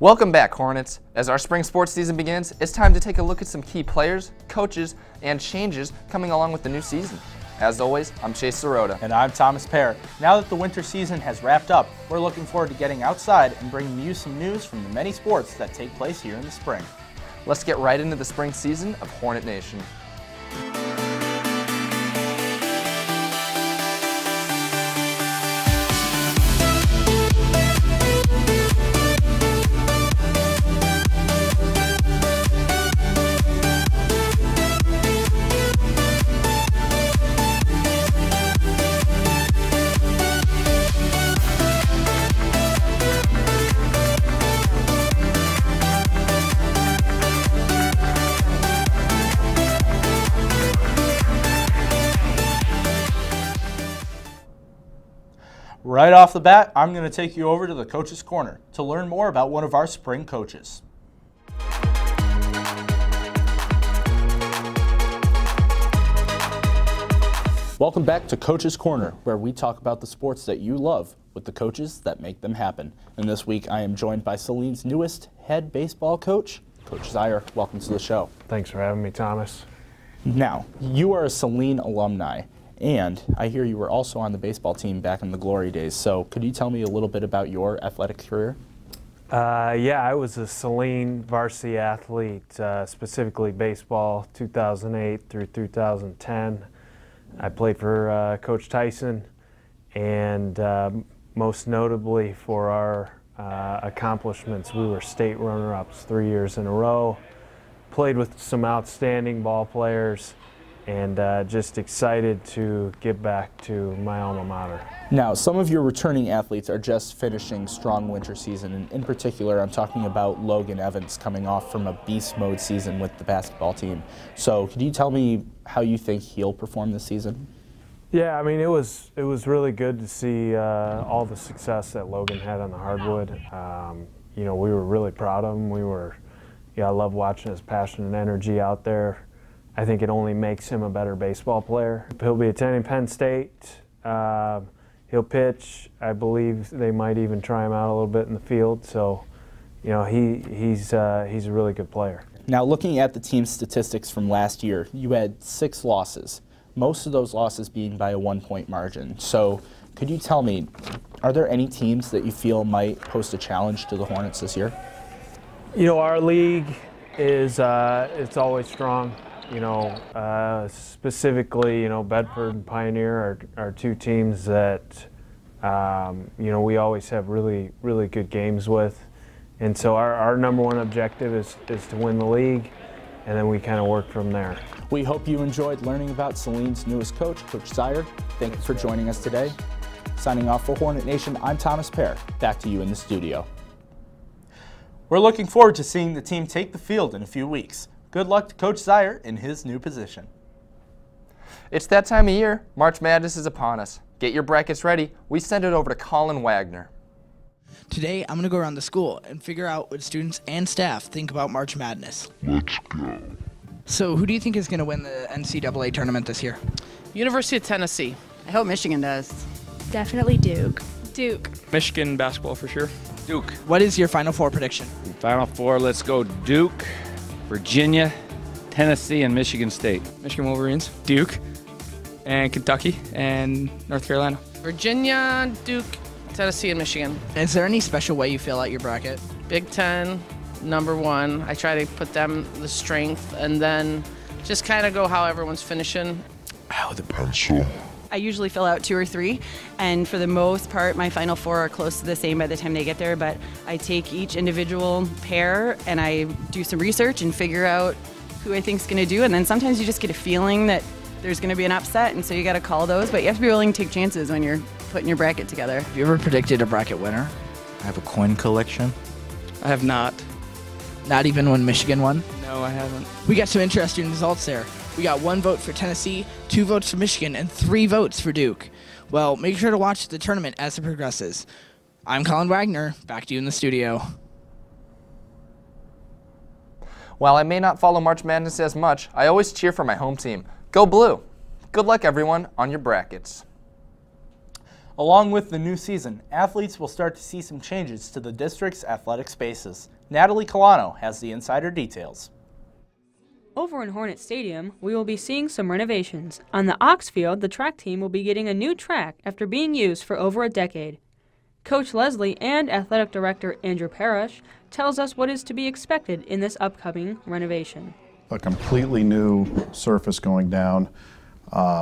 Welcome back, Hornets. As our spring sports season begins, it's time to take a look at some key players, coaches, and changes coming along with the new season. As always, I'm Chase Sirota. And I'm Thomas Payeur. Now that the winter season has wrapped up, we're looking forward to getting outside and bringing you some news from the many sports that take place here in the spring. Let's get right into the spring season of Hornet Nation. Right off the bat, I'm going to take you over to the Coach's Corner to learn more about one of our spring coaches. Welcome back to Coach's Corner, where we talk about the sports that you love with the coaches that make them happen. And this week I am joined by Salene's newest head baseball coach, Coach Zeiher. Welcome to the show. Thanks for having me, Thomas. Now, you are a Salene alumni. And I hear you were also on the baseball team back in the glory days. So could you tell me a little bit about your athletic career? Yeah, I was a Salene varsity athlete, specifically baseball, 2008 through 2010. I played for Coach Tyson, and most notably for our accomplishments, we were state runner-ups 3 years in a row. Played with some outstanding ball players, and just excited to get back to my alma mater. Now, some of your returning athletes are just finishing strong winter season, and in particular, I'm talking about Logan Evans coming off from a beast mode season with the basketball team. So, could you tell me how you think he'll perform this season? Yeah, I mean, it was really good to see all the success that Logan had on the hardwood. You know, we were really proud of him. I love watching his passion and energy out there. I think it only makes him a better baseball player. He'll be attending Penn State. He'll pitch. I believe they might even try him out a little bit in the field. So, you know, he's a really good player. Now, looking at the team's statistics from last year, you had 6 losses, most of those losses being by a 1-point margin. So, could you tell me, are there any teams that you feel might pose a challenge to the Hornets this year? You know, our league is it's always strong. You know, specifically, you know, Bedford and Pioneer are two teams that, you know, we always have really good games with. And so our number one objective is to win the league, and then we kind of work from there. We hope you enjoyed learning about Salene's newest coach, Coach Zeiher. Thank you for joining us today. Signing off for Hornet Nation, I'm Thomas Payeur. Back to you in the studio. We're looking forward to seeing the team take the field in a few weeks. Good luck to Coach Zeiher in his new position. It's that time of year. March Madness is upon us. Get your brackets ready. We send it over to Colin Wagner. Today, I'm going to go around the school and figure out what students and staff think about March Madness. Let's go. So, who do you think is going to win the NCAA tournament this year? University of Tennessee. I hope Michigan does. Definitely Duke. Duke. Michigan basketball for sure. Duke. What is your Final Four prediction? Final Four, let's go Duke, Virginia, Tennessee, and Michigan State. Michigan Wolverines, Duke, and Kentucky, and North Carolina. Virginia, Duke, Tennessee, and Michigan. Is there any special way you fill out your bracket? Big Ten, number 1. I try to put them the strength, and then just kind of go how everyone's finishing. With a pencil. I usually fill out 2 or 3, and for the most part, my Final Four are close to the same by the time they get there, but I take each individual pair and I do some research and figure out who I think is going to do, and then sometimes you just get a feeling that there's going to be an upset, and so you got to call those, but you have to be willing to take chances when you're putting your bracket together. Have you ever predicted a bracket winner? I have a coin collection. I have not. Not even when Michigan won? No, I haven't. We got some interesting results there. We got 1 vote for Tennessee, 2 votes for Michigan, and 3 votes for Duke. Well, make sure to watch the tournament as it progresses. I'm Colin Wagner. Back to you in the studio. While I may not follow March Madness as much, I always cheer for my home team. Go Blue! Good luck, everyone, on your brackets. Along with the new season, athletes will start to see some changes to the district's athletic spaces. Natalie Colano has the insider details. Over in Hornet Stadium, we will be seeing some renovations. On the Ox Field, the track team will be getting a new track after being used for over a decade. Coach Leslie and Athletic Director Andrew Parrish tells us what is to be expected in this upcoming renovation. A completely new surface going down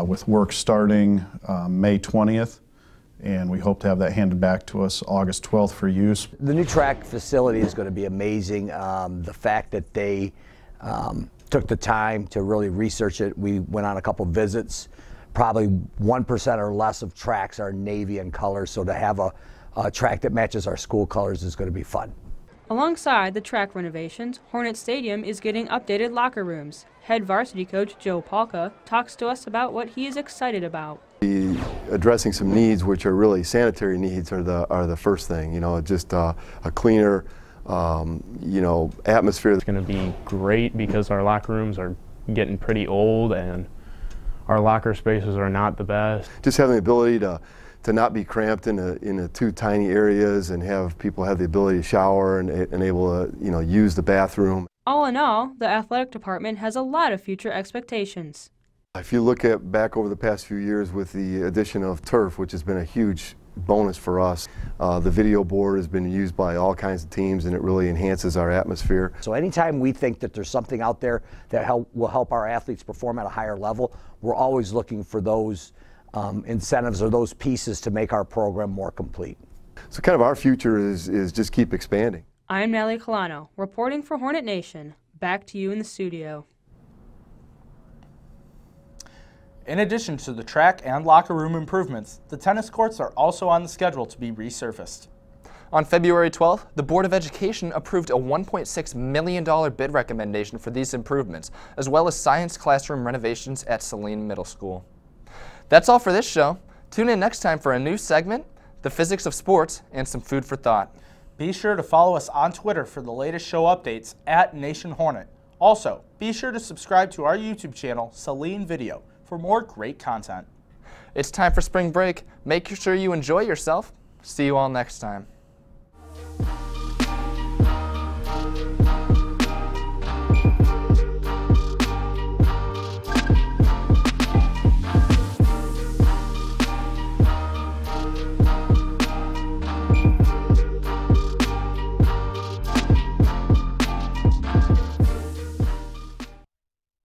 with work starting May 20th. And we hope to have that handed back to us August 12th for use. The new track facility is going to be amazing. The fact that they took the time to really research it. We went on a couple visits. Probably 1% or less of tracks are navy in color, so to have a track that matches our school colors is going to be fun. Alongside the track renovations, Hornet Stadium is getting updated locker rooms. Head varsity coach Joe Palka talks to us about what he is excited about. Addressing some needs, which are really sanitary needs, are the first thing. You know, just a cleaner, you know, atmosphere. It's going to be great because our locker rooms are getting pretty old and our locker spaces are not the best. Just having the ability to not be cramped in two tiny areas and have people have the ability to shower and able to, you know, use the bathroom. All in all, the athletic department has a lot of future expectations. If you look back over the past few years with the addition of turf, which has been a huge bonus for us, the video board has been used by all kinds of teams and it really enhances our atmosphere. So anytime we think that there's something out there that will help our athletes perform at a higher level, we're always looking for those incentives or those pieces to make our program more complete. So kind of our future is just keep expanding. I'm Natalie Colano, reporting for Hornet Nation. Back to you in the studio. In addition to the track and locker room improvements, the tennis courts are also on the schedule to be resurfaced. On February 12th, the Board of Education approved a $1.6 million bid recommendation for these improvements, as well as science classroom renovations at Saline Middle School. That's all for this show. Tune in next time for a new segment, the physics of sports, and some food for thought. Be sure to follow us on Twitter for the latest show updates at Nation Hornet. Also, be sure to subscribe to our YouTube channel, Saline Video, for more great content. It's time for spring break. Make sure you enjoy yourself. See you all next time.